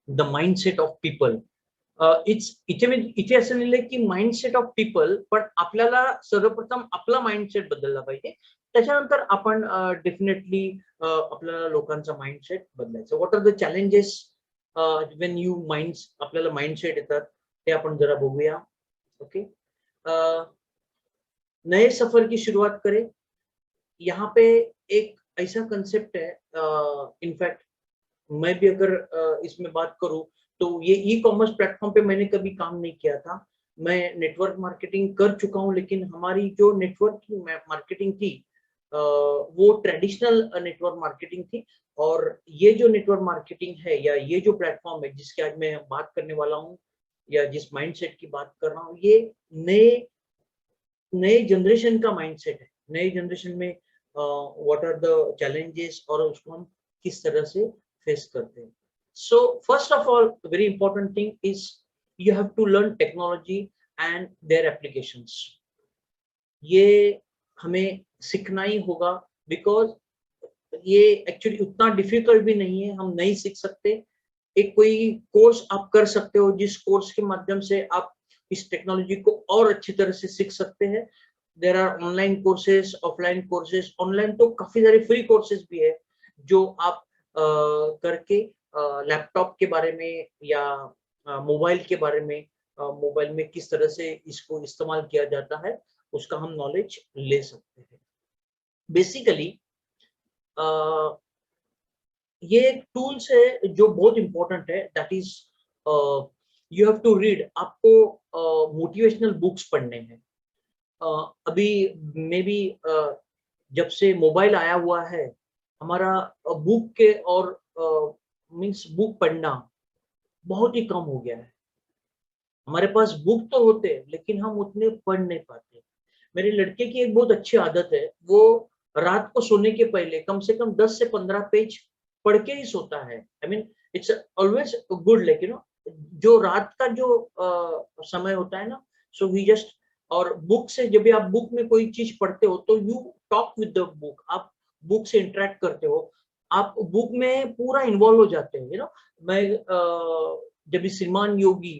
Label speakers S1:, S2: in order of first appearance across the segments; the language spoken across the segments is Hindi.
S1: The mindset of people. इथे असं लिहिलंय की माइंडसेट ऑफ पीपल, पण आपल्याला सर्वप्रथम आपला माइंडसेट बदलला पाहिजे, त्याच्यानंतर आपण डेफिनेटली आपल्याला लोकांचा माइंडसेट बदलायचं. What are the challenges when you minds, आपल्याला माइंडसेट येतात ते आपण जरा बघूया. ओके, नए सफर की शुरुआत करें. यहाँ पे एक ऐसा कंसेप्ट है, इनफैक्ट मैं भी अगर इसमें बात करूं तो ये ई कॉमर्स प्लेटफॉर्म पे मैंने कभी काम नहीं किया था. मैं नेटवर्क मार्केटिंग कर चुका हूं, लेकिन हमारी जो नेटवर्क की मार्केटिंग थी वो ट्रेडिशनल नेटवर्क मार्केटिंग थी. और ये जो नेटवर्क मार्केटिंग है या ये जो प्लेटफॉर्म है जिसकी आज मैं बात करने वाला हूँ या जिस माइंडसेट की बात कर रहा हूँ, ये नए नए जनरेशन का माइंडसेट है. नए जनरेशन में व्हाट आर द चैलेंजेस और उसको हम किस तरह से फेस करते हैं. So first of all, very important thing is you have to learn technology and their applications. ये हमें सीखना ही होगा, बिकॉज ये एक्चुअली उतना डिफिकल्ट भी नहीं है, हम नहीं सीख सकते. एक कोई कोर्स आप कर सकते हो जिस कोर्स के माध्यम से आप इस टेक्नोलॉजी को और अच्छी तरह से सीख सकते हैं. There are online courses, offline courses. Online तो काफी सारे फ्री कोर्सेज भी है जो आप करके लैपटॉप के बारे में या मोबाइल के बारे में, मोबाइल में किस तरह से इसको इस्तेमाल किया जाता है उसका हम नॉलेज ले सकते हैं. बेसिकली ये एक टूल्स है जो बहुत इंपॉर्टेंट है. That is you have to read. आपको मोटिवेशनल बुक्स पढ़ने हैं. अभी मे बी जब से मोबाइल आया हुआ है, हमारा बुक के और मीन्स बुक पढ़ना बहुत ही कम हो गया है. हमारे पास बुक तो होते हैं लेकिन हम उतने पढ़ नहीं पाते. मेरे लड़के की एक बहुत अच्छी आदत है, वो रात को सोने के पहले कम से कम 10 से 15 पेज पढ़ के ही सोता है. I mean it's always good, like you know, जो रात का जो समय होता है ना, सो वी जस्ट, और बुक से जब भी आप बुक में कोई चीज पढ़ते हो तो you talk with the book. आप बुक से इंटरेक्ट करते हो, आप बुक में पूरा इन्वॉल्व हो जाते हैं. यू नो, मैं जब भी श्रीमान योगी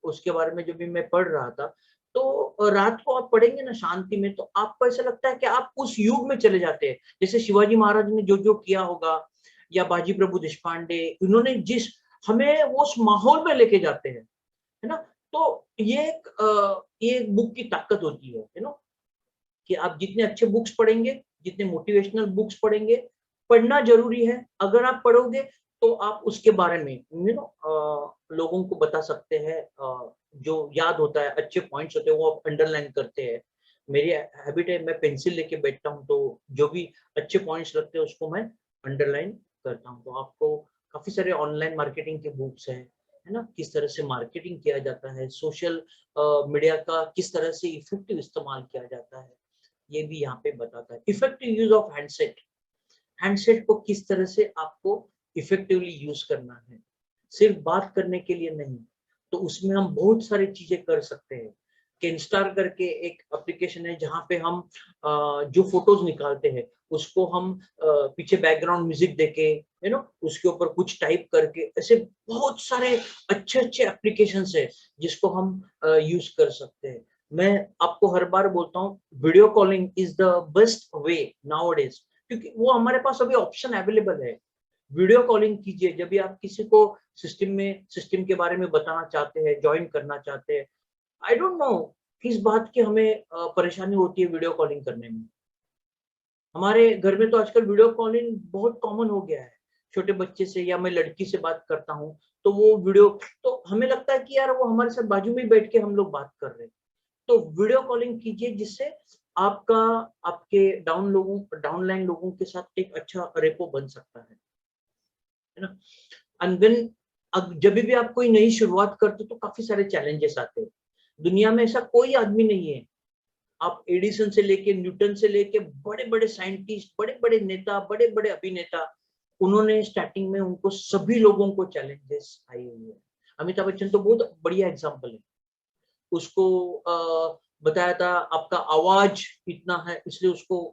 S1: उसके बारे में जब भी मैं पढ़ रहा था, तो रात को आप पढ़ेंगे ना शांति में, तो आपको ऐसा लगता है कि आप उस युग में चले जाते हैं, जैसे शिवाजी महाराज ने जो जो किया होगा या बाजी प्रभु देशपांडे, इन्होंने जिस, हमें वो उस माहौल में लेके जाते हैं, है ना. तो ये एक बुक की ताकत होती है, यू नो, कि आप जितने अच्छे बुक्स पढ़ेंगे, जितने मोटिवेशनल बुक्स पढ़ेंगे, पढ़ना जरूरी है. अगर आप पढ़ोगे तो आप उसके बारे में यू नो लोगों को बता सकते हैं. जो याद होता है, अच्छे पॉइंट्स होते हैं, वो आप अंडरलाइन करते हैं. मेरी हैबिट है, मैं पेंसिल लेके बैठता हूँ, तो जो भी अच्छे पॉइंट्स लगते हैं उसको मैं अंडरलाइन करता हूँ. तो आपको काफी सारे ऑनलाइन मार्केटिंग के बुक्स है ना, किस तरह से मार्केटिंग किया जाता है, सोशल मीडिया का किस तरह से इफेक्टिव इस्तेमाल किया जाता है, ये भी यहाँ पे बताता है. Effective use of handset. Handset को किस तरह से आपको इफेक्टिवली यूज करना है, सिर्फ बात करने के लिए नहीं. तो उसमें हम बहुत सारी चीजें कर सकते हैं. कैनस्टार करके एक एप्लीकेशन है जहाँ पे हम जो फोटोज निकालते हैं उसको हम पीछे बैकग्राउंड म्यूजिक देके, यू नो, उसके ऊपर कुछ टाइप करके, ऐसे बहुत सारे अच्छे अच्छे एप्लीकेशंस है जिसको हम यूज कर सकते हैं. मैं आपको हर बार बोलता हूँ, video calling is the best way nowadays, क्योंकि वो हमारे पास अभी ऑप्शन अवेलेबल है. वीडियो कॉलिंग कीजिए जब भी आप किसी को सिस्टम के बारे में बताना चाहते हैं, ज्वाइन करना चाहते हैं. आई डोंट नो किस बात की हमें परेशानी होती है वीडियो कॉलिंग करने में. हमारे घर में तो आजकल वीडियो कॉलिंग बहुत कॉमन हो गया है. छोटे बच्चे से या मैं लड़की से बात करता हूँ तो वो वीडियो, तो हमें लगता है कि यार वो हमारे साथ बाजू में बैठ के हम लोग बात कर रहे हैं. तो वीडियो कॉलिंग कीजिए जिससे आपका, आपके डाउनलाइन लोगों के साथ एक अच्छा रेपो बन सकता है ना. एंड देन जब भी आप कोई नई शुरुआत करते हो तो काफी सारे चैलेंजेस आते हैं. दुनिया में ऐसा कोई आदमी नहीं है, आप एडिसन से लेके न्यूटन से लेके बड़े बड़े साइंटिस्ट, बड़े बड़े नेता, बड़े बड़े अभिनेता, उन्होंने स्टार्टिंग में उनको सभी लोगों को चैलेंजेस आए हुए हैं. अमिताभ बच्चन तो बहुत बढ़िया एग्जांपल है. उसको बताया था आपका आवाज इतना है इसलिए उसको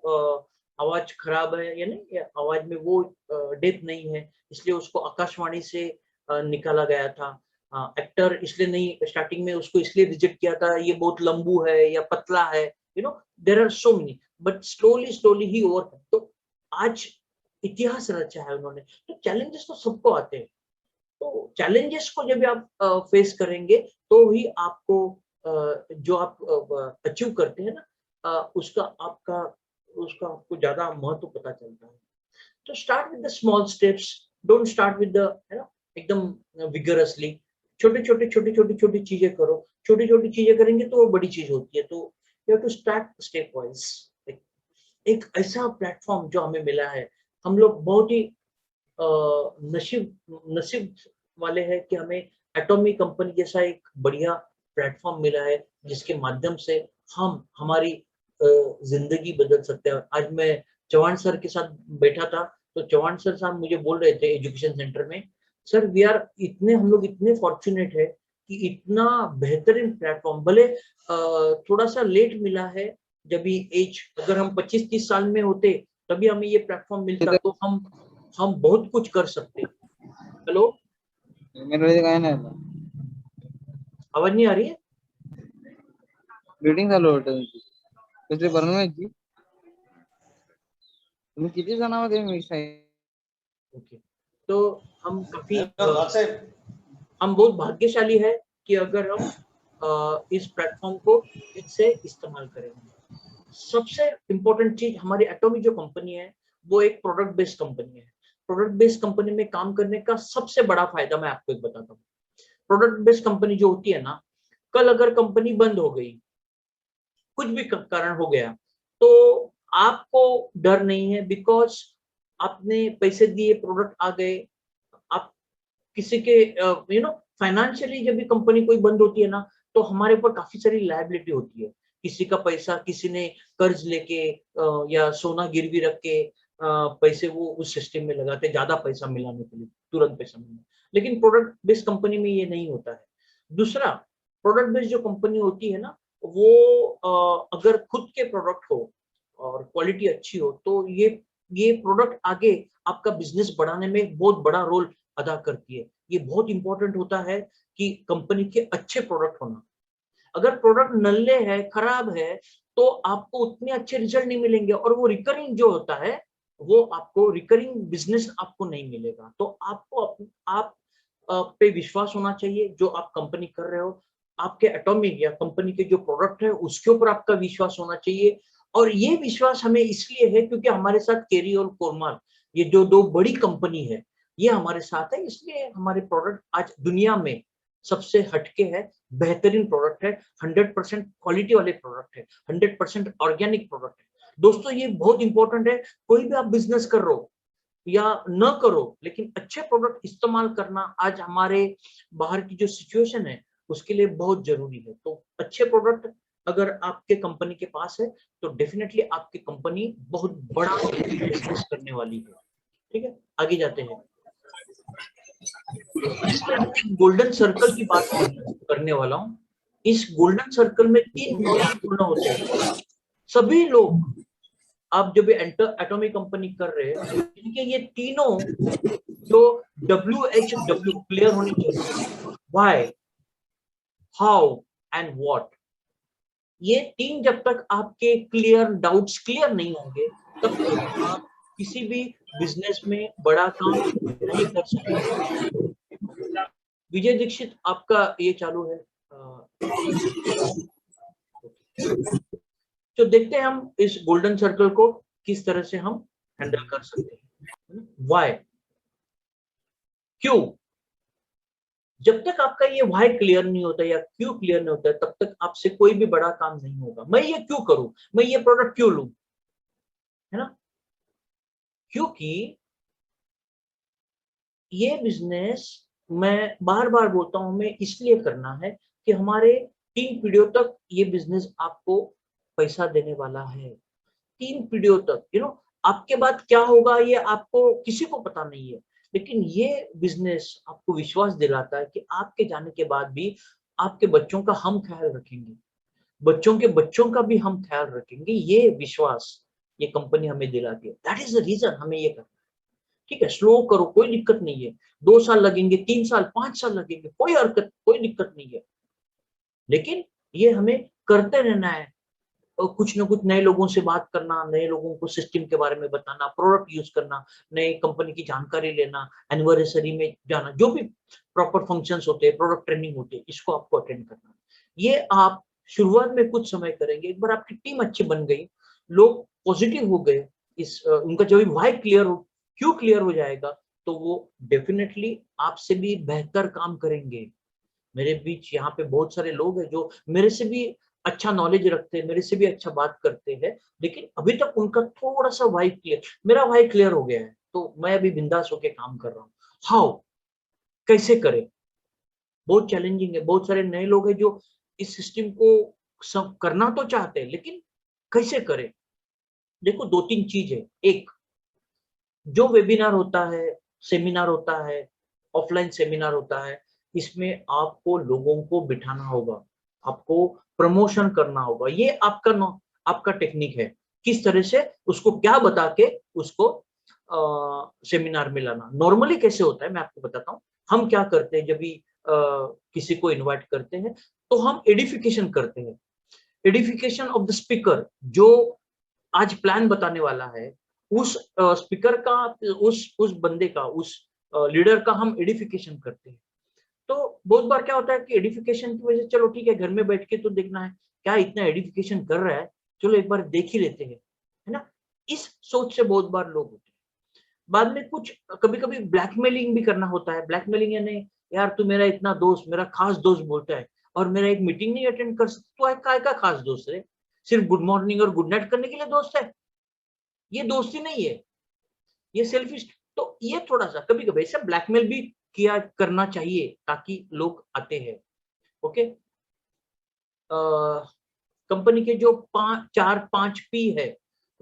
S1: आवाज खराब है, यानी आवाज में वो डेप्थ नहीं है, इसलिए उसको आकाशवाणी से निकाला गया था। एक्टर इसलिए नहीं, स्टार्टिंग में उसको इसलिए रिजेक्ट किया था, ये बहुत लंबू है या पतला है, you know there are so many, but slowly slowly ही ओवर। तो आज इतिहास रचा है उन्होंने। तो चैलेंजेस तो सबको आते हैं, तो चैलेंजेस को जब आप फेस करेंगे तो ही आपको जो आप अचीव करते हैं ना, उसका आपको ज्यादा महत्व पता चलता है। तो start with the small steps, don't start with the एकदम विगरसली। छोटी छोटी चीजें करो, छोटी छोटी चीजें करेंगे तो वो बड़ी चीज होती है। तो you have to start stepwise. एक ऐसा प्लेटफॉर्म जो हमें मिला है, हम लोग बहुत ही नसीब नसीब वाले हैं कि हमें एटॉमिक कंपनी जैसा एक बढ़िया प्लेटफॉर्म मिला है, जिसके माध्यम से हम हमारी जिंदगी बदल सकते हैं। आज मैं चौहान सर के साथ बैठा था, तो चौहान सर साहब मुझे बोल रहे थे एजुकेशन सेंटर में, सर वी आर इतने, हम लोग इतने फॉर्चुनेट है कि इतना बेहतरीन प्लेटफॉर्म, भले थोड़ा सा लेट मिला है। जब भी एज, अगर हम 25-30 साल में होते तभी हमें ये प्लेटफॉर्म मिलता, तो हम बहुत कुछ कर सकते। हेलो, आवाज नहीं आ रही है?
S2: मीटिंग चालू होतं कसली बनवायची तुम्ही किती जणांमध्ये मिक्स आहे?
S1: ओके, तो हम बहुत भाग्यशाली है कि अगर हम इस प्लेटफॉर्म को ठीक से इस्तेमाल करेंगे। सबसे इम्पोर्टेंट चीज, हमारी एटॉमिक जो कंपनी है वो एक प्रोडक्ट बेस्ड कंपनी है। प्रोडक्ट बेस्ड कंपनी में काम करने का सबसे बड़ा फायदा मैं आपको एक बताता हूँ। प्रोडक्ट बेस्ड कंपनी जो होती है ना, कल अगर कंपनी बंद हो गई, कुछ भी कारण हो गया, तो आपको डर नहीं है, बिकॉज आपने पैसे दिए, प्रोडक्ट आ गए। आप किसी के फाइनेंशियली जब भी कंपनी कोई बंद होती है ना, तो हमारे ऊपर काफी सारी लायबिलिटी होती है। किसी का पैसा किसी ने कर्ज लेके या सोना गिरवी रख के पैसे वो उस सिस्टम में लगाते, ज्यादा पैसा मिलाने के लिए, तुरंत पैसा मिलना। लेकिन प्रोडक्ट बेस्ड कंपनी में ये नहीं होता है। दूसरा, प्रोडक्ट बेस्ड जो कंपनी होती है ना, वो अगर खुद के प्रोडक्ट हो और क्वालिटी अच्छी हो, तो ये प्रोडक्ट आगे आपका बिजनेस बढ़ाने में बहुत बड़ा रोल अदा करती है। ये बहुत इंपॉर्टेंट होता है कि कंपनी के अच्छे प्रोडक्ट होना। अगर प्रोडक्ट नल्ले है, खराब है, तो आपको उतने अच्छे रिजल्ट नहीं मिलेंगे, और वो रिकरिंग जो होता है, वो आपको रिकरिंग बिजनेस आपको नहीं मिलेगा। तो आपको आप पे विश्वास होना चाहिए, जो आप कंपनी कर रहे हो, आपके एटॉमिक या कंपनी के जो प्रोडक्ट है उसके ऊपर आपका विश्वास होना चाहिए। और ये विश्वास हमें इसलिए है क्योंकि हमारे साथ केरी और कोरमाल, ये जो दो बड़ी कंपनी है, ये हमारे साथ है, इसलिए हमारे प्रोडक्ट आज दुनिया में सबसे हटके है, बेहतरीन प्रोडक्ट है, 100% क्वालिटी वाले प्रोडक्ट है, 100% ऑर्गेनिक प्रोडक्ट है। दोस्तों, ये बहुत इंपॉर्टेंट है। कोई भी आप बिजनेस कर रहे हो या न करो, लेकिन अच्छे प्रोडक्ट इस्तेमाल करना आज हमारे बाहर की जो सिचुएशन है उसके लिए बहुत जरूरी है। तो अच्छे प्रोडक्ट अगर आपके कंपनी के पास है, तो डेफिनेटली आपकी कंपनी बहुत बड़ा बिजनेस करने वाली है। ठीक है, आगे जाते हैं। गोल्डन सर्कल की बात करने वाला हूँ। इस गोल्डन सर्कल में 3 महत्वपूर्ण होते हैं। सभी लोग, आप जब एंटर एटॉमिक कंपनी कर रहे हैं, इनके ये तीनों जो WHW क्लियर होनी चाहिए, व्हाई, हाउ एंड व्हाट। ये 3 जब तक आपके डाउट्स क्लियर नहीं होंगे, तब तक आप किसी भी बिजनेस में बड़ा काम नहीं कर सकते। विजय दीक्षित, आपका ये चालू है। तो देखते हैं हम इस गोल्डन सर्कल को किस तरह से हम हैंडल कर सकते हैं। व्हाई, क्यों। जब तक आपका ये व्हाई क्लियर नहीं होता या क्यों क्लियर नहीं होता है, तब तक आपसे कोई भी बड़ा काम नहीं होगा। मैं ये क्यों करूं, मैं ये प्रोडक्ट क्यों लूं, है ना। क्योंकि ये बिजनेस, मैं बार बार बोलता हूं, हमें इसलिए करना है कि हमारे 3 पीढ़ियों तक ये बिजनेस आपको पैसा देने वाला है। 3 पीढ़ियों तक, आपके बाद क्या होगा ये आपको किसी को पता नहीं है, लेकिन ये बिजनेस आपको विश्वास दिलाता है कि आपके जाने के बाद भी आपके बच्चों का हम ख्याल रखेंगे, बच्चों के बच्चों का भी हम ख्याल रखेंगे। ये विश्वास ये कंपनी हमें दिलाती है। दैट इज द रीजन हमें ये करना है। ठीक है, स्लो करो, कोई दिक्कत नहीं है, 2 साल लगेंगे, 3 साल, 5 साल लगेंगे, कोई हरकत, कोई दिक्कत नहीं है, लेकिन ये हमें करते रहना है। और कुछ ना कुछ नए लोगों से बात करना, नए लोगों को सिस्टम के बारे में बताना, प्रोडक्ट यूज करना, नए कंपनी की जानकारी लेना, एनिवर्सरी में जाना, जो भी प्रॉपर फंक्शंस होते हैं, प्रोडक्ट ट्रेनिंग होती है, इसको आपको अटेंड करना। ये आप शुरुआत में कुछ समय करेंगे, एक बार आपकी टीम अच्छी बन गई, लोग पॉजिटिव हो गए, उनका जब वाई क्लियर हो, क्यों क्लियर हो जाएगा, तो वो डेफिनेटली आपसे भी बेहतर काम करेंगे। मेरे बीच यहाँ पे बहुत सारे लोग हैं जो मेरे से भी अच्छा नॉलेज रखते हैं, मेरे से भी अच्छा बात करते हैं, लेकिन अभी तक उनका थोड़ा सा वाई क्लियर, मेरा वाई क्लियर हो गया है, तो मैं अभी बिंदास होके काम कर रहा हूँ। हाउ, कैसे करें? बहुत चैलेंजिंग है। बहुत सारे नए लोग हैं जो इस सिस्टम को सब करना तो चाहते हैं, लेकिन कैसे करें? देखो, 2-3 चीज है। एक, जो वेबिनार होता है, सेमिनार होता है, ऑफलाइन सेमिनार होता है, इसमें आपको लोगों को बिठाना होगा, आपको प्रमोशन करना होगा। ये आपका टेक्निक है, किस तरह से उसको क्या बता के उसको सेमिनार में लाना। नॉर्मली कैसे होता है मैं आपको बताता हूँ। हम क्या करते हैं, जब भी किसी को इनवाइट करते हैं, तो हम एडिफिकेशन करते हैं। एडिफिकेशन ऑफ द स्पीकर, जो आज प्लान बताने वाला है, उस स्पीकर का, उस बंदे का, उस लीडर का हम एडिफिकेशन करते हैं। तो बहुत बार क्या होता है कि एडिफिकेशन की वजह से, चलो ठीक है, घर में बैठ के तो देखना है, क्या इतना एडिफिकेशन कर रहा है, चलो एक बार देख ही लेते हैं, है ना। इस सोच से बहुत बार लोग होते हैं। बाद में कुछ कभी कभी ब्लैकमेलिंग भी करना होता है। ब्लैकमेलिंग यानी, यार तू मेरा इतना दोस्त, मेरा खास दोस्त बोलता है, और मेरा एक मीटिंग नहीं अटेंड कर सकता, तो काय का खास दोस्त है? सिर्फ गुड मॉर्निंग और गुड नाइट करने के लिए दोस्त है? ये दोस्ती नहीं है, ये सेल्फिश। तो ये थोड़ा सा कभी कभी ऐसा ब्लैकमेल भी किया करना चाहिए, ताकि लोग आते हैं। ओके, कंपनी के जो 4-5 P है,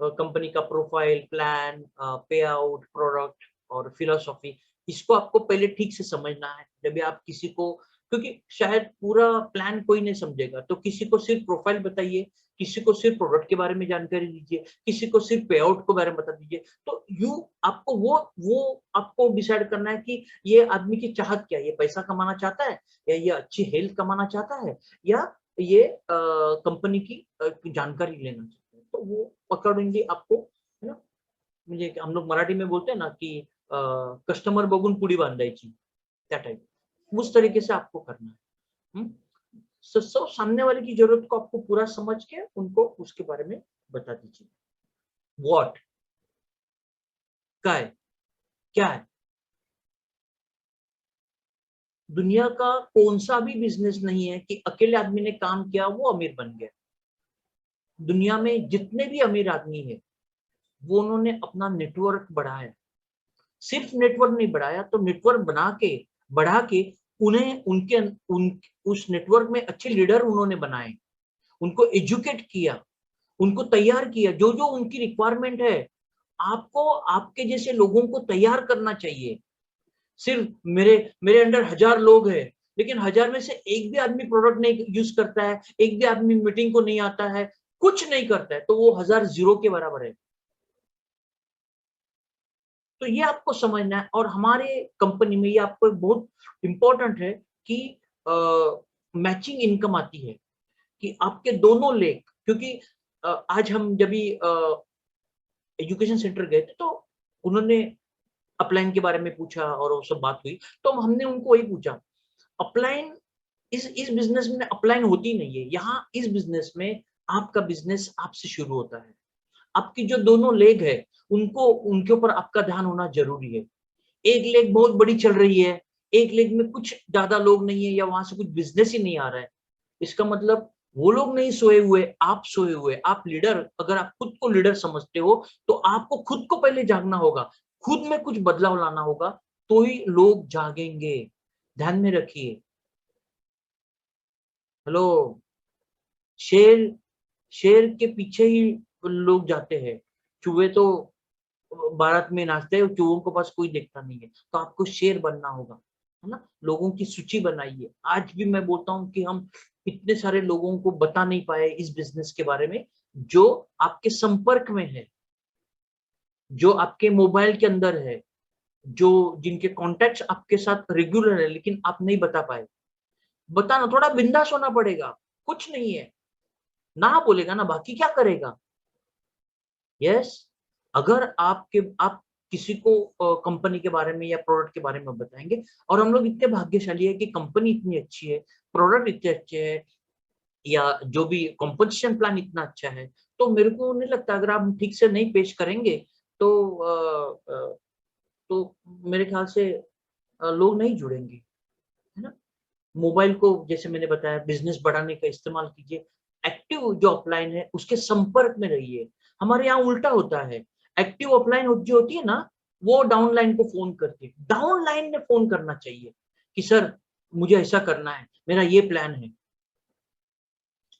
S1: कंपनी का प्रोफाइल, प्लान, पे आउट, प्रोडक्ट और फिलोसॉफी, इसको आपको पहले ठीक से समझना है। जब भी आप किसी को, क्योंकि शायद पूरा प्लान कोई नहीं समझेगा, तो किसी को सिर्फ प्रोफाइल बताइए, किसी को सिर्फ प्रोडक्ट के बारे में जानकारी दीजिए, किसी को सिर्फ पे आउट के बारे में बता दीजिए। तो आपको वो आपको डिसाइड करना है कि ये आदमी की चाहत क्या है, ये पैसा कमाना चाहता है, या ये अच्छी हेल्थ कमाना चाहता है, या ये कंपनी की जानकारी लेना चाहते हैं। तो वो अकॉर्डिंगली आपको, है ना, म्हणजे हम लोग मराठी में बोलते हैं ना कि कस्टमर बघून पुडी बांधायची, त्या टाइप, उस तरीके से आपको करना है। सामने वाले की जरूरत को आपको पूरा समझ के उनको उसके बारे में बता दीजिए। व्हाट, काय, क्या है? दुनिया का कौन सा भी बिजनेस नहीं है कि अकेले आदमी ने काम किया वो अमीर बन गया। दुनिया में जितने भी अमीर आदमी है, वो उन्होंने अपना नेटवर्क बढ़ाया। सिर्फ नेटवर्क नहीं बढ़ाया, तो नेटवर्क बढ़ा के उन्हें उस नेटवर्क में अच्छे लीडर उन्होंने बनाए, उनको एजुकेट किया, उनको तैयार किया। जो जो उनकी रिक्वायरमेंट है, आपको आपके जैसे लोगों को तैयार करना चाहिए। सिर्फ मेरे मेरे अंडर 1000 लोग हैं, लेकिन 1000 में से एक भी आदमी प्रोडक्ट नहीं यूज करता है, एक भी आदमी मीटिंग को नहीं आता है, कुछ नहीं करता है, तो वो 1000 जीरो के बराबर है। तो ये आपको समझना है। और हमारे कंपनी में ये आपको बहुत इंपॉर्टेंट है कि मैचिंग इनकम आती है, कि आपके दोनों लेग, क्योंकि आज हम जब भी एजुकेशन सेंटर गए थे, तो उन्होंने अपलाइन के बारे में पूछा और वो सब बात हुई, तो हमने उनको वही पूछा। अपलाइन, इस बिजनेस में अपलाइन होती नहीं है। यहाँ इस बिजनेस में आपका बिजनेस आपसे शुरू होता है। आपकी जो दोनों लेग है, उनको उनके ऊपर आपका ध्यान होना जरूरी है। एक लेग बहुत बड़ी चल रही है, एक लेग में कुछ ज्यादा लोग नहीं है, या वहां से कुछ बिजनेस ही नहीं आ रहा है, इसका मतलब वो लोग नहीं सोए हुए, आप सोए हुए। आप लीडर, अगर आप खुद को लीडर समझते हो, तो आपको खुद को पहले जागना होगा, खुद में कुछ बदलाव लाना होगा, तो ही लोग जागेंगे। ध्यान में रखिए। हेलो, शेर शेर के पीछे ही लोग जाते हैं, चूहे तो भारत में नाचते हैं, चूहों के पास कोई देखता नहीं है। तो आपको शेर बनना होगा, है ना। लोगों की सूची बनाइए। आज भी मैं बोलता हूँ कि हम इतने सारे लोगों को बता नहीं पाए इस बिजनेस के बारे में, जो आपके संपर्क में है, जो आपके मोबाइल के अंदर है, जो जिनके कॉन्टेक्ट्स आपके साथ रेगुलर है लेकिन आप नहीं बता पाए, बताना, थोड़ा बिंदास होना पड़ेगा, कुछ नहीं है, ना बोलेगा ना, बाकी क्या करेगा। यस, अगर आप किसी को कंपनी के बारे में या प्रोडक्ट के बारे में बताएंगे, और हम लोग इतने भाग्यशाली है कि कंपनी इतनी अच्छी है, प्रोडक्ट इतने अच्छे है, या जो भी कॉम्पोजिशन प्लान इतना अच्छा है, तो मेरे को नहीं लगता अगर आप ठीक से नहीं पेश करेंगे तो तो मेरे ख्याल से लोग नहीं जुड़ेंगे, है ना। मोबाइल को जैसे मैंने बताया बिजनेस बढ़ाने का इस्तेमाल कीजिए, एक्टिव जो ऑफलाइन है उसके संपर्क में रहिए। हमारे यहाँ उल्टा होता है, एक्टिव ऑफलाइन जो होती है ना, वो डाउनलाइन को फोन करती है। डाउनलाइन ने फोन करना चाहिए कि सर मुझे ऐसा करना है, मेरा ये प्लान है।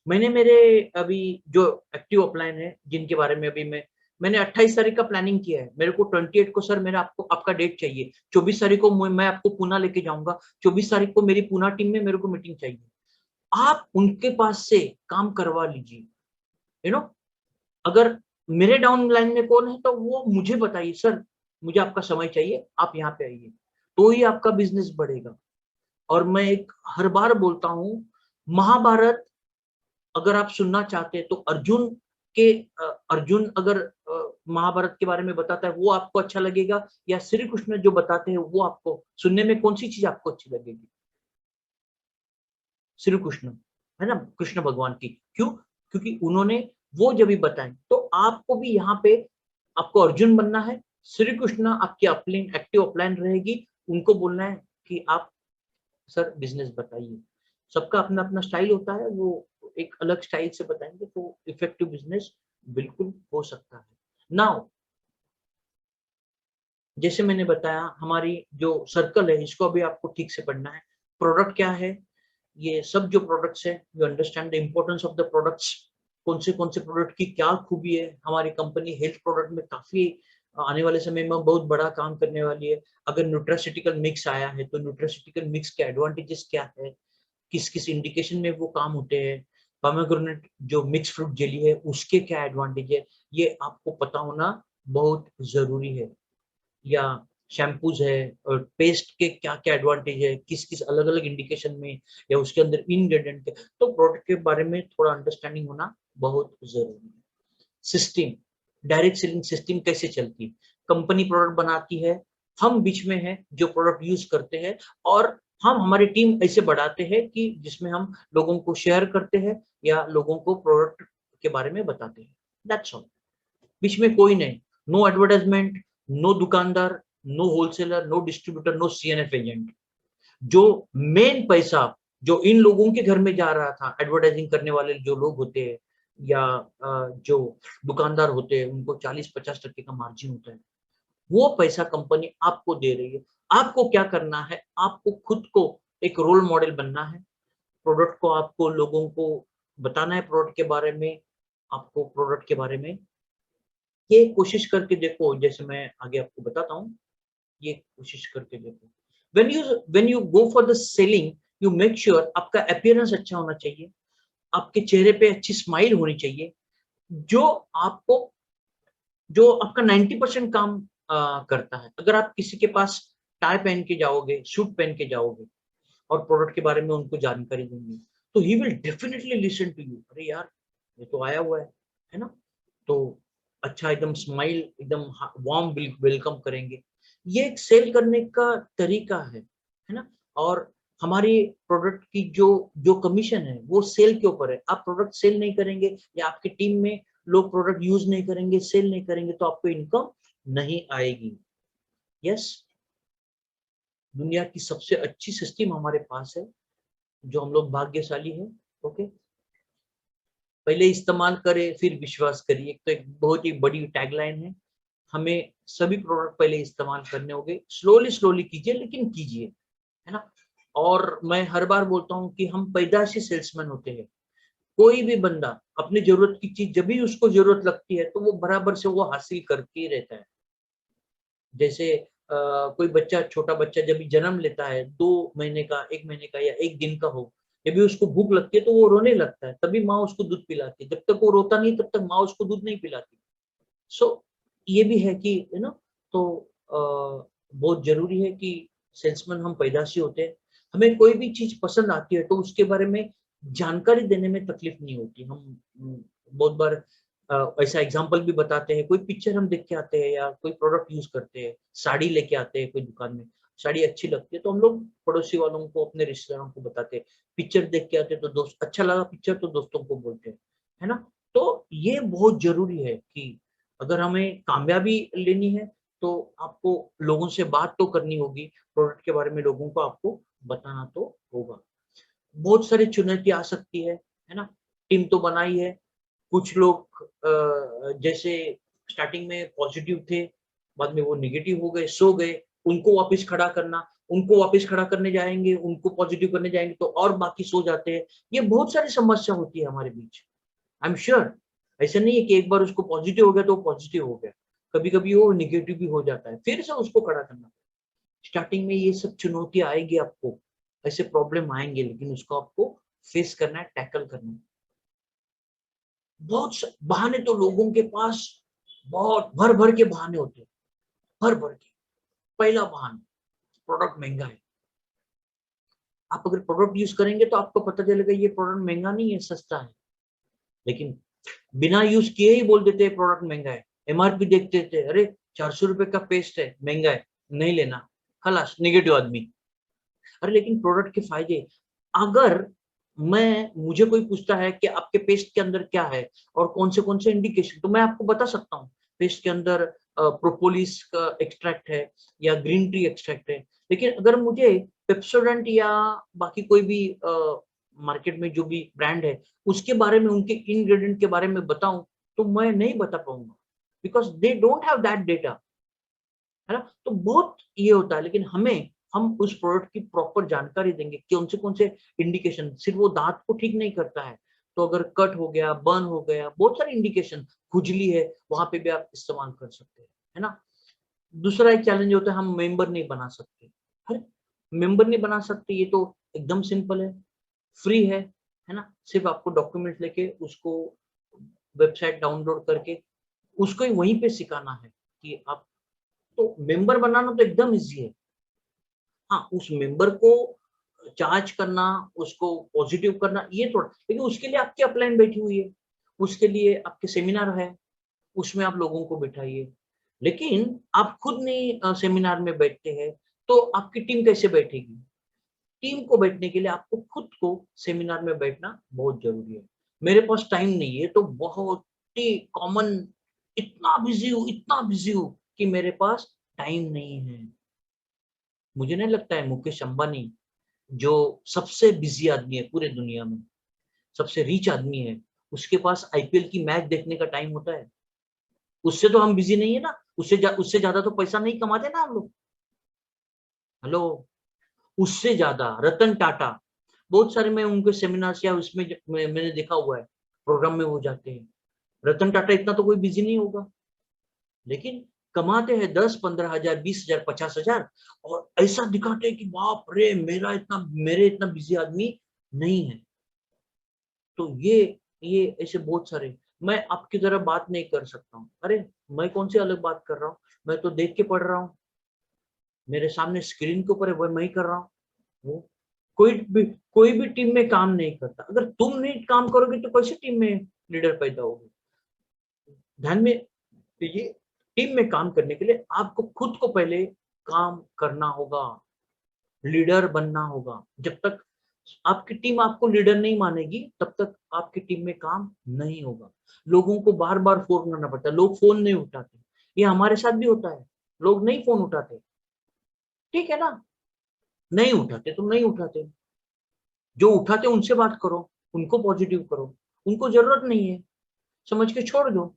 S1: मैंने मेरे अभी जो एक्टिव अपलाइन है जिनके बारे में अभी मैंने 28 तारीख का प्लानिंग किया है, मेरे को 28 को सर मेरा आपका डेट चाहिए, 24 तारीख को मैं आपको पूना लेके जाऊंगा, 24 तारीख को मेरी पूना टीम में मेरे को मीटिंग चाहिए। आप उनके पास से काम करवा लीजिए, यू नो। अगर मेरे डाउन लाइन में कौन है तो वो मुझे बताइए, सर मुझे आपका समय चाहिए, आप यहाँ पे आइए, तो ही आपका बिजनेस बढ़ेगा। और मैं एक हर बार बोलता हूँ, महाभारत अगर आप सुनना चाहते हैं तो अर्जुन के अर्जुन अगर महाभारत के बारे में बताता है वो आपको अच्छा लगेगा, या श्री कृष्ण जो बताते हैं वो आपको सुनने में कौन सी चीज आपको अच्छी लगेगी। श्री कृष्ण, है ना, कृष्ण भगवान की। क्यों? क्योंकि उन्होंने वो जब भी बताए, तो आपको भी यहाँ पे आपको अर्जुन बनना है, श्री कृष्ण आपकी अपलाइन एक्टिव अपलाइन रहेगी, उनको बोलना है कि आप सर बिजनेस बताइए। सबका अपना अपना स्टाइल होता है, वो एक अलग स्टाइल से बताएंगे तो इफेक्टिव बिजनेस बिल्कुल हो सकता है। नाउ जैसे मैंने बताया, हमारी जो सर्कल है इसको अभी आपको ठीक से पढ़ना है। प्रोडक्ट क्या है, ये सब जो प्रोडक्ट्स है, you understand the importance of the products, कौन से प्रोडक्ट की क्या खूबी है। हमारी कंपनी हेल्थ प्रोडक्ट में काफी आने वाले समय में बहुत बड़ा काम करने वाली है। अगर न्यूट्रास्यूटिकल मिक्स आया है तो न्यूट्रास्यूटिकल मिक्स के एडवांटेजेस क्या है, किस किस इंडिकेशन में वो काम होते हैं, पोमेग्रेनेट जो मिक्स फ्रूट जेली है उसके क्या एडवांटेज है, ये आपको पता होना बहुत जरूरी है। या शैम्पूज है और पेस्ट के क्या क्या एडवांटेज है, किस किस अलग अलग इंडिकेशन में, या उसके अंदर इंग्रेडिएंट है, तो प्रोडक्ट के बारे में थोड़ा अंडरस्टैंडिंग होना बहुत जरूरी है। सिस्टम, डायरेक्ट सेलिंग सिस्टम कैसे चलती है, कंपनी प्रोडक्ट बनाती है, हम बीच में है जो प्रोडक्ट यूज करते हैं, और हम हमारी टीम ऐसे बढ़ाते हैं कि जिसमें हम लोगों को शेयर करते हैं या लोगों को प्रोडक्ट के बारे में बताते हैं। दैट्स ऑल, बीच में कोई नहीं, नो एडवर्टाइजमेंट, नो दुकानदार, no wholesaler, no distributor, no CNF agent. जो मेन पैसा जो इन लोगों के घर में जा रहा था, एडवर्टाइजिंग करने वाले जो लोग होते हैं या जो दुकानदार होते हैं, उनको 40-50% का मार्जिन होता है, वो पैसा कंपनी आपको दे रही है। आपको क्या करना है, आपको खुद को एक रोल मॉडल बनना है, प्रोडक्ट को आपको लोगों को बताना है, प्रोडक्ट के बारे में, आपको प्रोडक्ट के बारे में ये कोशिश करके देखो, जैसे मैं आगे आपको बताता हूँ, ये कोशिश करके देखो। When you go for the selling, you make sure आपका अपीयरेंस अच्छा होना चाहिए, आपके चेहरे पे अच्छी स्माइल होनी चाहिए, जो आपको जो आपका 90% काम करता है। अगर आप किसी के पास टाई पहन के जाओगे, सूट पहन के जाओगे और प्रोडक्ट के बारे में उनको जानकारी देंगे, तो he will definitely listen to you, अरे यार ये तो आया हुआ है ना, तो अच्छा एकदम स्माइल, एकदम वार्म वेलकम करेंगे। ये एक सेल करने का तरीका है ना। और हमारी प्रोडक्ट की जो जो कमीशन है वो सेल के ऊपर है। आप प्रोडक्ट सेल नहीं करेंगे या आपकी टीम में लोग प्रोडक्ट यूज नहीं करेंगे, सेल नहीं करेंगे, तो आपको इनकम नहीं आएगी। यस, दुनिया की सबसे अच्छी सिस्टम हमारे पास है, जो हम लोग भाग्यशाली है। ओके, पहले इस्तेमाल करें फिर विश्वास करिए, एक तो एक बहुत ही बड़ी टैगलाइन है। हमें सभी प्रोडक्ट पहले इस्तेमाल करने होंगे, स्लोली स्लोली कीजिए लेकिन कीजिए, है ना। और मैं हर बार बोलता हूँ कि हम पैदाशी सेल्समैन होते हैं। कोई भी बंदा अपनी जरूरत की चीज जब भी उसको जरूरत लगती है तो वो बराबर से वो हासिल करके ही रहता है। जैसे कोई बच्चा, छोटा बच्चा जब भी जन्म लेता है, 2 महीने का, 1 महीने का या 1 दिन का हो, जब भी उसको भूख लगती है तो वो रोने लगता है, तभी माँ उसको दूध पिलाती है। जब तक वो रोता नहीं तब तक माँ उसको दूध नहीं पिलाती। सो ये भी है कि यू नो, तो बहुत जरूरी है कि सेल्समैन हम पैदा से होते हैं, हमें कोई भी चीज पसंद आती है तो उसके बारे में जानकारी देने में तकलीफ नहीं होती। हम बहुत बार ऐसा एग्जांपल भी बताते हैं, कोई पिक्चर हम देख के आते हैं या कोई प्रोडक्ट यूज करते हैं, साड़ी लेके आते हैं कोई दुकान में, साड़ी अच्छी लगती है तो हम लोग पड़ोसी वालों को, अपने रिश्तेदारों को बताते हैं। पिक्चर देख के आते हैं तो दोस्त, अच्छा लगा पिक्चर तो दोस्तों को बोलते हैं, है ना। तो ये बहुत जरूरी है कि अगर हमें कामयाबी लेनी है तो आपको लोगों से बात तो करनी होगी, प्रोडक्ट के बारे में लोगों को आपको बताना तो होगा। बहुत सारी चुनौती आ सकती है ना। टीम तो बनाई है, कुछ लोग जैसे स्टार्टिंग में पॉजिटिव थे, बाद में वो नेगेटिव हो गए, सो गए, उनको वापस खड़ा करना, उनको वापस खड़ा करने जाएंगे, उनको पॉजिटिव करने जाएंगे तो और बाकी सो जाते हैं। ये बहुत सारी समस्या होती है हमारे बीच। आई एम श्योर ऐसा नहीं है कि एक बार उसको पॉजिटिव हो गया तो पॉजिटिव हो गया, कभी कभी वो नेगेटिव भी हो जाता है, फिर से उसको खड़ा करना। स्टार्टिंग में ये सब चुनौती आएगी आपको, ऐसे प्रॉब्लम आएंगे, लेकिन उसको आपको फेस करना है, टैकल करना है। बहाने तो लोगों के पास बहुत भर भर के बहाने होते हैं, भर भर के। पहला बहाना, प्रोडक्ट महंगा है। आप अगर प्रोडक्ट यूज करेंगे तो आपको पता चलेगा ये प्रोडक्ट महंगा नहीं है, सस्ता है, लेकिन बिना यूज किए ही बोल देते हैं प्रोडक्ट महंगा है। एमआरपी देखते थे, अरे 400 रुपए का पेस्ट है, महंगा है, नहीं लेना, खलास, नेगेटिव आदमी। अरे लेकिन प्रोडक्ट के फायदे, अगर मुझे कोई पूछता है कि आपके पेस्ट के अंदर क्या है और कौन से इंडिकेशन, तो मैं आपको बता सकता हूँ पेस्ट के अंदर प्रोपोलिस का एक्सट्रैक्ट है या ग्रीन टी एक्सट्रैक्ट है। लेकिन अगर मुझे पेप्सोडेंट या बाकी कोई भी मार्केट में जो भी ब्रांड है उसके बारे में, उनके इंग्रेडिएंट के बारे में बताऊं तो मैं नहीं बता पाऊंगा, because they don't have that data, है ना। तो बहुत ये होता है, लेकिन हम उस प्रोडक्ट की प्रॉपर जानकारी देंगे कि कौन से इंडिकेशन, सिर्फ वो दांत को ठीक नहीं करता है, तो अगर कट हो गया, बर्न हो गया, बहुत सारे इंडिकेशन, खुजली है, वहां पे भी आप इस्तेमाल कर सकते हैं, है ना। दूसरा एक चैलेंज होता है, हम मेंबर नहीं बना सकते। अरे मेंबर नहीं बना सकते, ये तो एकदम सिंपल है, फ्री है ना। सिर्फ आपको डॉक्यूमेंट लेके उसको वेबसाइट डाउनलोड करके उसको ही वहीं पे सिखाना है कि आप, तो मेंबर बनाना तो एकदम इजी है। हाँ, उस मेंबर को चार्ज करना, उसको पॉजिटिव करना, ये थोड़ा, लेकिन उसके लिए आपकी अपलाइन बैठी हुई है, उसके लिए आपके सेमिनार है, उसमें आप लोगों को बिठाइए। लेकिन आप खुद नहीं सेमिनार में बैठते हैं तो आपकी टीम कैसे बैठेगी। टीम को बैठने के लिए आपको खुद को सेमिनार में बैठना बहुत जरूरी है। मेरे पास टाइम नहीं है तो बहुत ही कॉमन, इतना बिजी हूँ कि मेरे पास टाइम नहीं है। मुझे नहीं लगता है मुकेश अंबानी, जो सबसे बिजी आदमी है पूरे दुनिया में, सबसे रिच आदमी है, उसके पास आईपीएल की मैच देखने का टाइम होता है। उससे तो हम बिजी नहीं है ना, उससे ज्यादा तो पैसा नहीं कमाते ना हम लोग। हेलो, उससे ज्यादा रतन टाटा, बहुत सारे मैं उनके सेमिनार या उसमें मैंने देखा हुआ है, प्रोग्राम में वो जाते हैं। रतन टाटा इतना तो कोई बिजी नहीं होगा, लेकिन कमाते हैं 10-15 हजार, 20 हजार, 50 हजार, और ऐसा दिखाते हैं कि बाप रे, मेरे इतना बिजी आदमी नहीं है। तो ये ऐसे बहुत सारे, मैं आपकी तरह बात नहीं कर सकता हूँ। अरे मैं कौन सी अलग बात कर रहा हूँ, मैं तो देख के पढ़ रहा हूँ, मेरे सामने स्क्रीन के ऊपर है, वो मैं ही कर रहा हूँ। वो कोई भी टीम में काम नहीं करता। अगर तुम नहीं काम करोगे तो कैसे टीम में लीडर पैदा होगी। ध्यान में, तो ये टीम में काम करने के लिए आपको खुद को पहले काम करना होगा, लीडर बनना होगा। जब तक आपकी टीम आपको लीडर नहीं मानेगी तब तक आपकी टीम में काम नहीं होगा। लोगों को बार बार फोन करना पड़ता है, लोग फोन नहीं उठाते, ये हमारे साथ भी होता है, लोग नहीं फोन उठाते, ठीक है ना, नहीं उठाते तो नहीं उठाते, जो उठाते उनसे बात करो, उनको पॉजिटिव करो, उनको जरूरत नहीं है, समझ के छोड़ दो।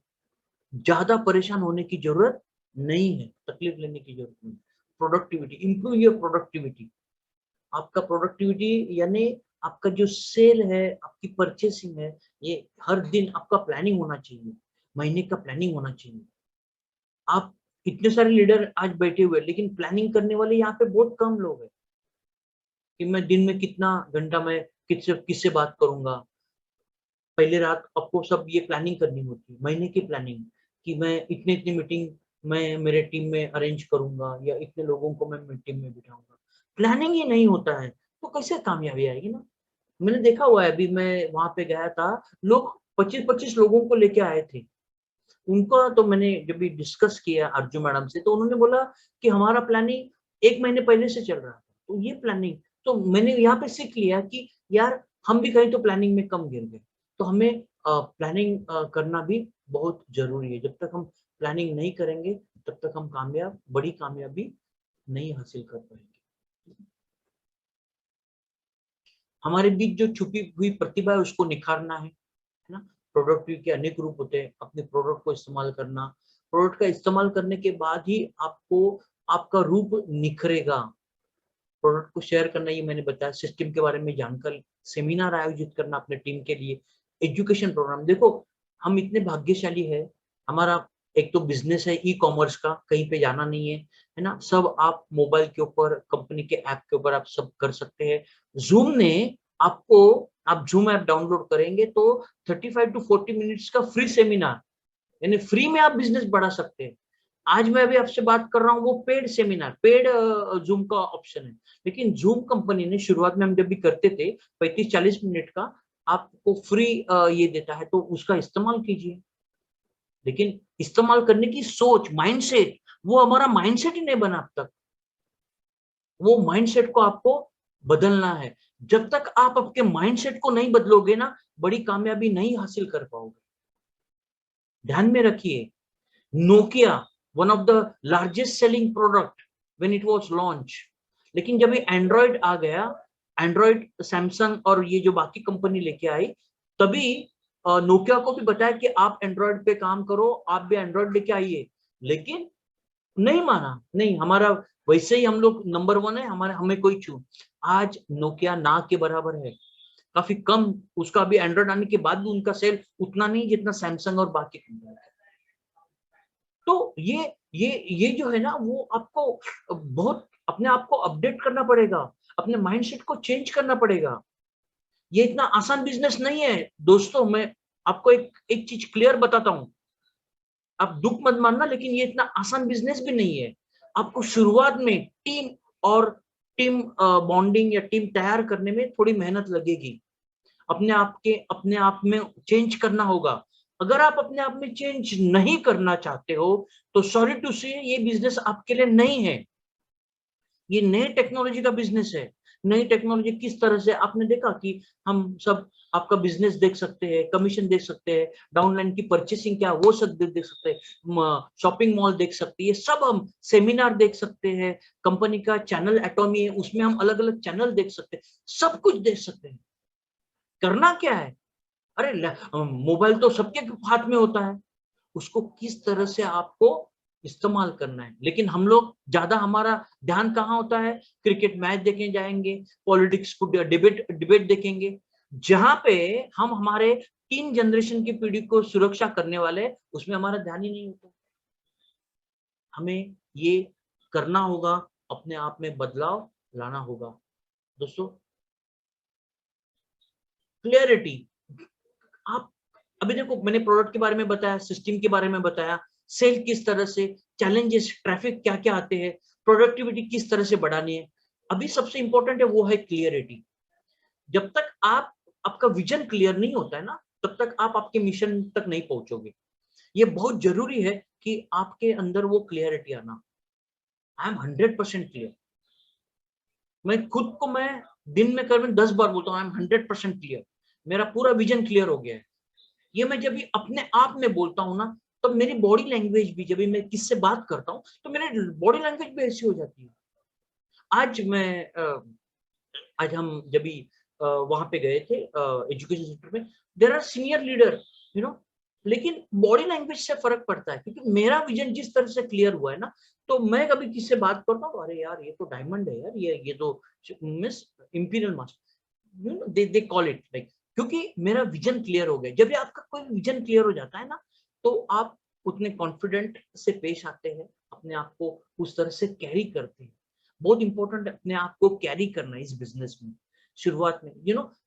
S1: ज्यादा परेशान होने की जरूरत नहीं है, तकलीफ लेने की जरूरत नहीं। Productivity, improve your productivity. आपका प्रोडक्टिविटी यानी आपका जो सेल है, आपकी परचेसिंग है, ये हर दिन आपका प्लानिंग होना चाहिए, महीने का प्लानिंग होना चाहिए। आप इतने सारे लीडर आज बैठे हुए, लेकिन प्लानिंग करने वाले यहाँ पे बहुत कम लोग हैं कि मैं दिन में कितना घंटा मैं किससे बात करूंगा। पहले रात आपको सब ये प्लानिंग करनी होती है, महीने की प्लानिंग, कि मैं इतनी इतनी मीटिंग मैं मेरे टीम में अरेंज करूंगा या इतने लोगों को मैं टीम में बिठाऊंगा, प्लानिंग ही नहीं होता है तो कैसे कामयाबी आएगी ना। मैंने देखा हुआ है, अभी मैं वहां पे गया था, लोग 25-25 लोगों को लेके आए थे। उनका तो मैंने जब भी डिस्कस किया अर्जुन मैडम से, तो उन्होंने बोला कि हमारा प्लानिंग 1 महीने पहले से चल रहा था। तो ये प्लानिंग, तो मैंने यहाँ पे सीख लिया कि यार हम भी कहीं तो प्लानिंग में कम गिर गए। तो हमें प्लानिंग करना भी बहुत जरूरी है। जब तक हम प्लानिंग नहीं करेंगे तब तक हम बड़ी कामयाबी नहीं हासिल कर पाएंगे। हमारे बीच जो छुपी हुई प्रतिभा है उसको निखारना है ना। प्रोडक्ट के अनेक रूप होते हैं, अपने प्रोडक्ट को इस्तेमाल करना, प्रोडक्ट का इस्तेमाल करने के बाद ही आपको आपका रूप निखरेगा। प्रोडक्ट को शेयर करना, ये मैंने बताया, सिस्टम के बारे में जानकर सेमिनार आयोजित करना अपने टीम के लिए, एजुकेशन प्रोग्राम। देखो हम इतने भाग्यशाली है, हमारा एक तो बिजनेस है ई कॉमर्स का, कहीं पे जाना नहीं है ना, सब आप मोबाइल के ऊपर कंपनी के ऐप के ऊपर आप सब कर सकते हैं। जूम ने आपको, आप जूम ऐप डाउनलोड करेंगे तो 35 to 40 मिनट्स का फ्री सेमिनार, यानी फ्री में आप बिजनेस बढ़ा सकते हैं। आज मैं अभी आपसे बात कर रहा हूँ, वो पेड सेमिनार, पेड जूम का ऑप्शन है। लेकिन जूम कंपनी ने शुरुआत में हम जब भी करते थे 35-40 मिनट का आपको फ्री ये देता है, तो उसका इस्तेमाल कीजिए। लेकिन इस्तेमाल करने की सोच, माइंडसेट, वो हमारा माइंडसेट ही नहीं बना अब तक। वो माइंडसेट को आपको बदलना है। जब तक आप आपके माइंडसेट को नहीं बदलोगे ना, बड़ी कामयाबी नहीं हासिल कर पाओगे। ध्यान में रखिए, Nokia one of the largest selling product when it was launch. लेकिन जब ये एंड्रॉइड आ गया, एंड्रॉइड सैमसंग और ये जो बाकी कंपनी लेके आई, तभी नोकिया को भी बताया कि आप एंड्रॉइड पे काम करो, आप भी एंड्रॉइड लेके आइए। लेकिन नहीं माना, नहीं हमारा वैसे ही हम लोग नंबर 1 है, हमारे हमें कोई छू। आज नोकिया ना के बराबर है, काफी कम। उसका भी एंड्रॉइड आने के बाद भी उनका सेल उतना नहीं जितना सैमसंग और बाकी कंपनी का। तो ये जो है ना, वो आपको बहुत अपने आप को अपडेट करना पड़ेगा, अपने माइंडसेट को चेंज करना पड़ेगा। ये इतना आसान बिजनेस नहीं है दोस्तों। मैं आपको एक चीज क्लियर बताता हूं, आप दुख मत मानना, लेकिन ये इतना आसान बिजनेस भी नहीं है। आपको शुरुआत में टीम बॉन्डिंग या टीम तैयार करने में थोड़ी मेहनत लगेगी। अपने आप में चेंज करना होगा। अगर आप अपने आप में चेंज नहीं करना चाहते हो तो सॉरी टू से ये बिजनेस आपके लिए नहीं है। ये नई टेक्नोलॉजी का बिजनेस है। नई टेक्नोलॉजी किस तरह से, आपने देखा कि हम सब आपका बिजनेस देख सकते हैं, कमीशन देख सकते हैं, डाउनलाइन की परचेसिंग क्या वो सब देख सकते हैं, शॉपिंग मॉल देख सकते हैं, ये सब हम सेमिनार देख सकते हैं, कंपनी का चैनल एटॉमी है उसमें हम अलग अलग चैनल देख सकते हैं, सब कुछ देख सकते हैं। करना क्या है, अरे मोबाइल तो सबके हाथ में होता है, उसको किस तरह से आपको इस्तेमाल करना है। लेकिन हम लोग ज्यादा, हमारा ध्यान कहाँ होता है, क्रिकेट मैच देखने जाएंगे, पॉलिटिक्स को डिबेट देखेंगे, जहां पे हम हमारे 3 जनरेशन की पीढ़ी को सुरक्षा करने वाले, उसमें हमारा ध्यान ही नहीं होता। हमें ये करना होगा, अपने आप में बदलाव लाना होगा दोस्तों। क्लियरिटी, आप अभी देखो, मैंने प्रोडक्ट के बारे में बताया, सिस्टम के बारे में बताया, सेल किस तरह से, चैलेंजेस, ट्रैफिक क्या क्या आते हैं, प्रोडक्टिविटी किस तरह से बढ़ानी है। अभी सबसे इंपॉर्टेंट है वो है क्लियरिटी। जब तक आपका विजन क्लियर नहीं होता है ना, तब तक आप आपके मिशन तक नहीं पहुंचोगे। ये बहुत जरूरी है कि आपके अंदर वो क्लियरिटी आना। I am 100% clear. मैं खुद को, मैं दिन में करीबन 10 बार बोलता हूँ आई एम 100% क्लियर, मेरा पूरा विजन क्लियर हो गया है। ये मैं जब भी अपने आप में बोलता हूँ ना, तो मेरी बॉडी लैंग्वेज भी, जब भी मैं किससे बात करता हूँ तो मेरी बॉडी लैंग्वेज भी ऐसी हो जाती है। आज हम जब भी वहां पे गए थे एजुकेशन सेक्टर में, there are senior leader, you know, लेकिन बॉडी लैंग्वेज से फर्क पड़ता है, क्योंकि मेरा विजन जिस तरह से क्लियर हुआ है ना, तो मैं कभी किससे बात करता हूँ, अरे यार ये तो डायमंड है यार, ये तो miss imperial master, you know, they call it like, क्योंकि मेरा विजन क्लियर हो गया। जब भी आपका कोई विजन क्लियर हो जाता है ना, तो आप उतने कॉन्फिडेंट से पेश आते हैं, अपने आप को उस तरह से कैरी करते हैं। बहुत इंपॉर्टेंट है अपने आप को कैरी करना इस बिजनेस में। शुरुआत में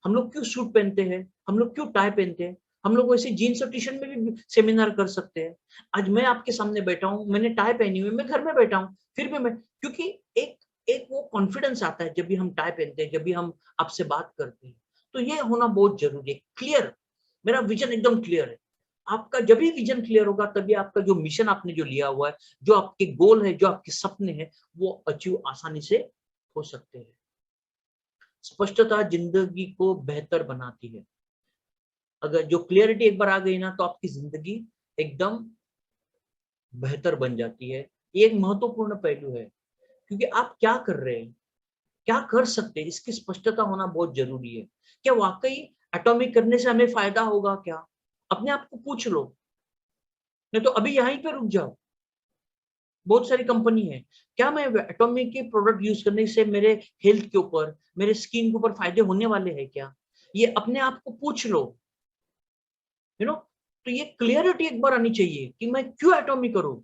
S1: हम लोग क्यों सूट पहनते हैं, हम लोग क्यों टाई पहनते हैं, हम लोग वैसे जीन्स और टी शर्ट में भी सेमिनार कर सकते हैं। आज मैं आपके सामने बैठा हूँ, मैंने टाई पहनी हुई, मैं घर में बैठा हूँ, फिर भी मैं, क्योंकि एक एक वो कॉन्फिडेंस आता है जब भी हम टाई पहनते हैं, जब भी हम आपसे बात करते हैं। तो ये होना बहुत जरूरी है। क्लियर, मेरा विजन एकदम क्लियर है। आपका जब भी विजन क्लियर होगा तभी आपका जो मिशन आपने जो लिया हुआ है, जो आपके गोल है, जो आपके सपने हैं, वो अचीव आसानी से हो सकते हैं। स्पष्टता जिंदगी को बेहतर बनाती है। अगर जो क्लियरिटी एक बार आ गई ना, तो आपकी जिंदगी एकदम बेहतर बन जाती है। ये एक महत्वपूर्ण पहलू है, क्योंकि आप क्या कर रहे हैं, क्या कर सकते हैं, इसकी स्पष्टता होना बहुत जरूरी है। क्या वाकई एटॉमिक करने से हमें फायदा होगा क्या? अपने आप को पूछ लो, नहीं तो अभी यहीं पे रुक जाओ। बहुत सारी कंपनी है, क्या मैं एटॉमिक के प्रोडक्ट यूज करने से मेरे हेल्थ के ऊपर, मेरे स्किन के ऊपर फायदे होने वाले हैं क्या? ये अपने आप को पूछ लो, यू नो। तो ये क्लियरिटी एक बार आनी चाहिए कि मैं क्यों एटॉमिक करूं,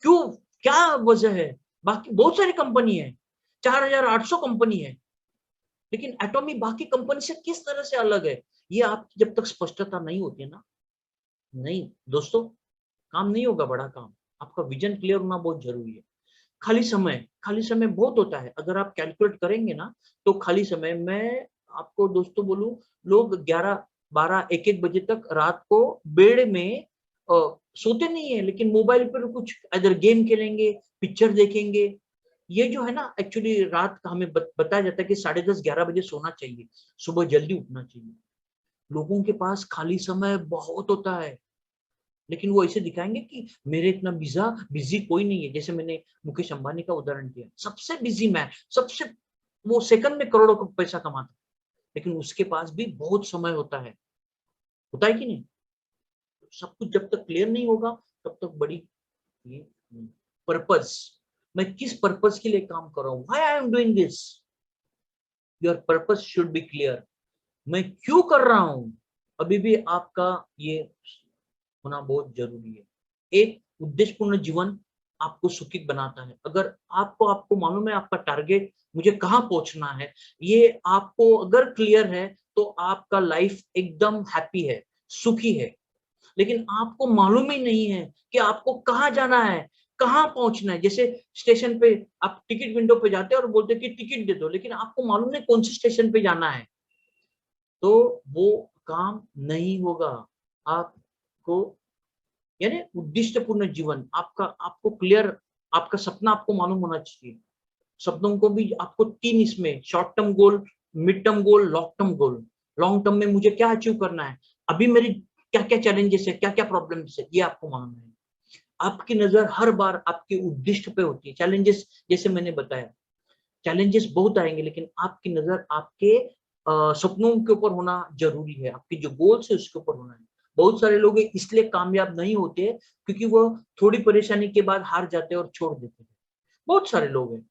S1: क्यों, क्या वजह है। बाकी बहुत सारी कंपनी है, 4800 कंपनी है, लेकिन एटॉमी बाकी कंपनी से किस तरह से अलग है, ये आपकी जब तक स्पष्टता नहीं होती है ना, नहीं दोस्तों, काम नहीं होगा बड़ा काम। आपका विजन क्लियर होना बहुत जरूरी है। खाली समय बहुत होता है। अगर आप कैलकुलेट करेंगे ना, तो खाली समय, मैं आपको दोस्तों बोलूं, लोग 11 12 1 बजे तक रात को बेड में सोते नहीं है, लेकिन मोबाइल पर कुछ अदर गेम खेलेंगे, पिक्चर देखेंगे। ये जो है ना, एक्चुअली रात का हमें बताया जाता है कि 10:30 11 बजे सोना चाहिए, सुबह जल्दी उठना चाहिए। लोगों के पास खाली समय बहुत होता है, लेकिन वो ऐसे दिखाएंगे कि मेरे इतना बिजी कोई नहीं है। जैसे मैंने मुकेश अंबानी का उदाहरण दिया, सबसे बिजी मैन, सबसे, वो सेकंड में करोड़ों का पैसा कमाता, लेकिन उसके पास भी बहुत समय होता है कि नहीं? सब कुछ जब तक क्लियर नहीं होगा, तब तक बड़ी ये पर्पस, मैं किस पर्पस के लिए काम कर रहा हूँ, why I am doing this, your purpose should be clear. मैं क्यों कर रहा हूं, अभी भी आपका ये होना बहुत जरूरी है। एक उद्देश्यपूर्ण जीवन आपको सुखी बनाता है। अगर आपको आपको मालूम है आपका टारगेट, मुझे कहाँ पहुंचना है, ये आपको अगर क्लियर है, तो आपका लाइफ एकदम हैप्पी है, सुखी है। लेकिन आपको मालूम ही नहीं है कि आपको कहाँ जाना है, कहाँ पहुंचना है। जैसे स्टेशन पे आप टिकट विंडो पे जाते हैं और बोलते हैं कि टिकट दे दो, लेकिन आपको मालूम नहीं कौन सी स्टेशन पे जाना है, तो वो काम नहीं होगा। आपको, यानी उद्देश्यपूर्ण जीवन आपका, आपको क्लियर, आपका सपना आपको मालूम होना चाहिए। सपनों को भी आपको तीन, इसमें short term goal, mid term goal, long term goal. Long term में मुझे क्या अचीव करना है, अभी मेरी क्या क्या चैलेंजेस है, क्या क्या प्रॉब्लम्स है, ये आपको मालूम है। आपकी नजर हर बार आपके उद्देश्य पे होती है। चैलेंजेस, जैसे मैंने बताया, चैलेंजेस बहुत आएंगे, लेकिन आपकी नजर आपके सपनों के ऊपर होना जरूरी है, आपके जो गोल्स है उसके ऊपर होना है। बहुत सारे लोग इसलिए कामयाब नहीं होते क्योंकि वो थोड़ी परेशानी के बाद हार जाते हैं और छोड़ देते हैं। बहुत सारे लोग हैं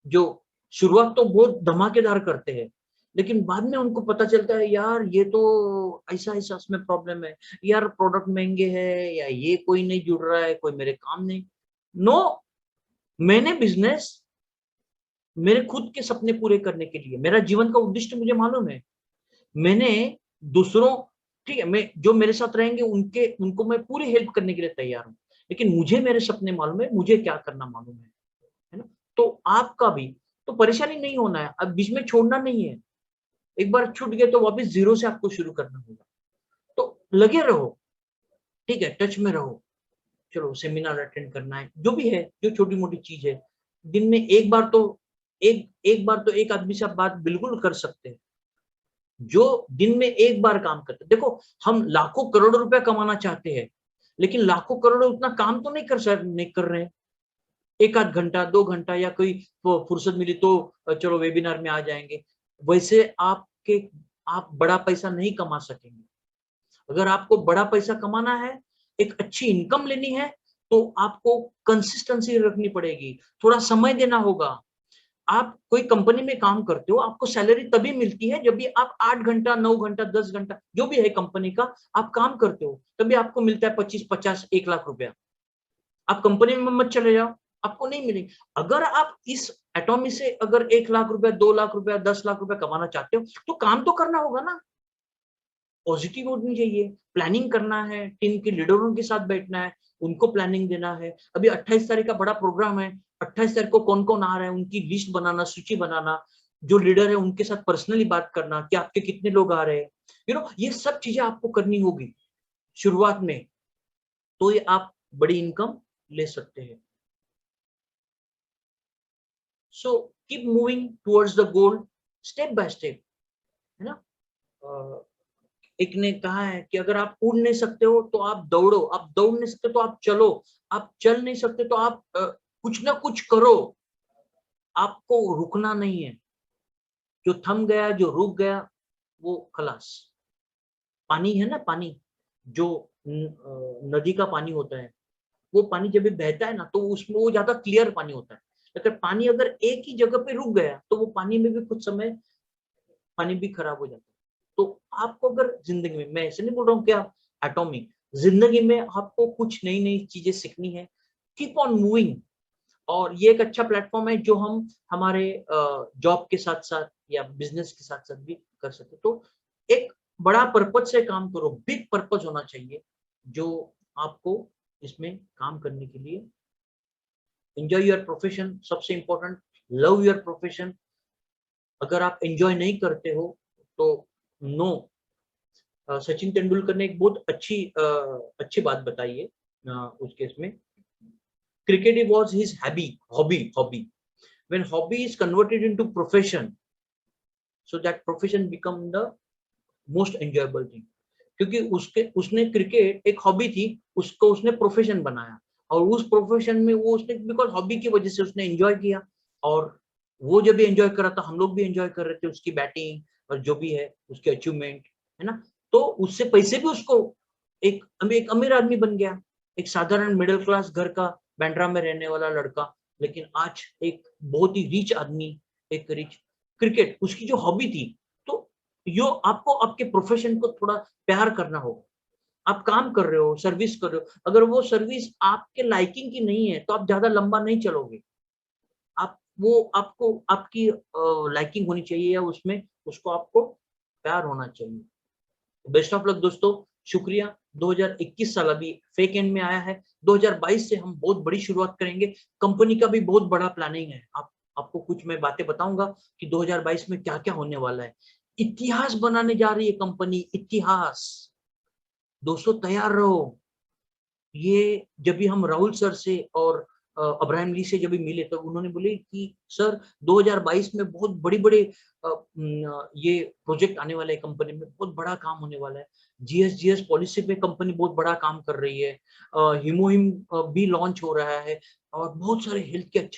S1: जो शुरुआत तो बहुत धमाकेदार करते हैं, लेकिन बाद में उनको पता चलता है यार ये तो ऐसा ऐसा इसमें प्रॉब्लम है, यार प्रोडक्ट महंगे हैं, या ये कोई नहीं जुड़ रहा है, कोई मेरे काम नहीं। नो, मैंने बिजनेस मेरे खुद के सपने पूरे करने के लिए, मेरा जीवन का उद्देश्य मुझे मालूम है। मैंने दूसरों, ठीक है, मैं जो मेरे साथ रहेंगे उनको मैं पूरी हेल्प करने के लिए तैयार हूँ, लेकिन मुझे मेरे सपने मालूम है, मुझे क्या करना मालूम है ना? तो आपका भी, तो परेशानी नहीं होना है, अब बीच में छोड़ना नहीं है। एक बार छूट गए तो वापस जीरो से आपको शुरू करना होगा। तो लगे रहो, ठीक है, टच में रहो। चलो सेमिनार अटेंड करना है, जो भी है, जो छोटी मोटी चीज है, दिन में एक बार तो, एक एक बार तो एक आदमी से आप बात बिल्कुल कर सकते हैं, जो दिन में एक बार काम करते हैं। देखो, हम लाखों करोड़ों रुपया कमाना चाहते हैं, लेकिन लाखों करोड़ों उतना काम तो नहीं कर रहे हैं। एक आध घंटा, 2 घंटा, या कोई फुर्सत मिली तो चलो वेबिनार में आ जाएंगे। वैसे आप बड़ा पैसा नहीं कमा सकेंगे। अगर आपको बड़ा पैसा कमाना है, एक अच्छी इनकम लेनी है, तो आपको कंसिस्टेंसी रखनी पड़ेगी, थोड़ा समय देना होगा। आप कोई कंपनी में काम करते हो, आपको सैलरी तभी मिलती है जब भी आप 8 घंटा, 9 घंटा, 10 घंटा, जो भी है कंपनी का, आप काम करते हो, तभी आपको मिलता है 25 50 1 लाख रुपया। आप कंपनी में मत चले जाओ, आपको नहीं मिलेंगे। अगर आप इस एटॉमी से अगर 1 लाख रुपया, 2 लाख रुपया, 10 लाख रुपया कमाना चाहते हो, तो काम तो करना होगा ना। पॉजिटिव होनी चाहिए, प्लानिंग करना है, टीम के लीडरों के साथ बैठना है, उनको प्लानिंग देना है। अभी 28 तारीख का बड़ा प्रोग्राम है, 28 तारीख को कौन कौन आ रहा है उनकी लिस्ट बनाना, सूची बनाना, जो लीडर है उनके साथ पर्सनली बात करना कि आपके कितने लोग आ रहे हैं, ये सब चीजें आपको करनी होगी शुरुआत में, तो ये आप बड़ी इनकम ले सकते हैं। So keep moving towards the goal step by step, है ना। एक ने कहा है कि अगर आप उड़ नहीं सकते हो तो आप दौड़ो, आप दौड़ नहीं सकते तो आप चलो, आप चल नहीं सकते तो आप कुछ ना कुछ करो, आपको रुकना नहीं है। जो थम गया, जो रुक गया, वो खलास। पानी है ना, पानी जो नदी का पानी होता है, वो पानी जब भी बहता है ना तो उसमें वो ज्यादा क्लियर पानी होता है। अगर पानी अगर एक ही जगह पे रुक गया तो वो पानी में भी कुछ समय पानी भी खराब हो जाता है। तो आपको अगर जिंदगी में, मैं ऐसे नहीं बोल रहा हूँ कि आप एटॉमिक, जिंदगी में आपको कुछ नई नई चीजें सीखनी है, कीप ऑन मूविंग। और ये एक अच्छा प्लेटफॉर्म है जो हम हमारे जॉब के साथ साथ या बिजनेस के साथ साथ भी कर सकते। तो एक बड़ा पर्पज से काम करो, बिग पर्पज होना चाहिए जो आपको इसमें काम करने के लिए। एंजॉय योर प्रोफेशन, सबसे इंपॉर्टेंट, लव योर प्रोफेशन। अगर आप एंजॉय नहीं करते हो तो नो। सचिन तेंदुलकर ने एक बहुत अच्छी बात बताई है उस केस में। Cricket was his hobby. When hobby is converted into profession, so that profession become the most enjoyable thing. क्योंकि उसने क्रिकेट एक हॉबी थी, उसको उसने प्रोफेशन बनाया, और उस प्रोफेशन में वो उसने बिकॉज हॉबी की वजह से उसने एंजॉय किया, और वो जब भी एंजॉय कर रहा था हम लोग भी एंजॉय कर रहे थे उसकी बैटिंग और जो भी है उसके अचीवमेंट, है ना। तो उससे पैसे भी उसको एक अमीर आदमी बन गया, एक साधारण मिडिल क्लास घर का बांद्रा में रहने वाला लड़का, लेकिन आज एक बहुत ही रिच आदमी, एक रिच। क्रिकेट उसकी जो हॉबी थी। तो यो आपको आपके प्रोफेशन को थोड़ा प्यार करना होगा। आप काम कर रहे हो, सर्विस कर रहे हो, अगर वो सर्विस आपके लाइकिंग की नहीं है तो आप ज्यादा लंबा नहीं चलोगे। आप वो आपको आपकी लाइकिंग होनी चाहिए, या उसमें उसको आपको प्यार होना चाहिए। बेस्ट ऑफ लक दोस्तों, शुक्रिया। 2021 साल अभी फेक एंड में आया है, 2022 से हम बहुत बड़ी शुरुआत करेंगे। कंपनी का भी बहुत बड़ा प्लानिंग है। आपको कुछ मैं बातें बताऊंगा कि 2022 में क्या क्या होने वाला है। इतिहास बनाने जा रही है कंपनी, इतिहास। दोस्तों तैयार रहो। ये जब भी हम राहुल सर से और अब्राहम ली से जब भी मिले तो उन्होंने बोले कि सर 2022 में बहुत बड़ी ये प्रोजेक्ट आने वाला है, कंपनी में बहुत बड़ा काम होने वाला है। जीएस पॉलिसी पे कंपनी बहुत बड़ा काम कर रही है, हिमोहिम भी लॉन्च हो रहा है, और बहुत सारे हेल्थ के अच्छे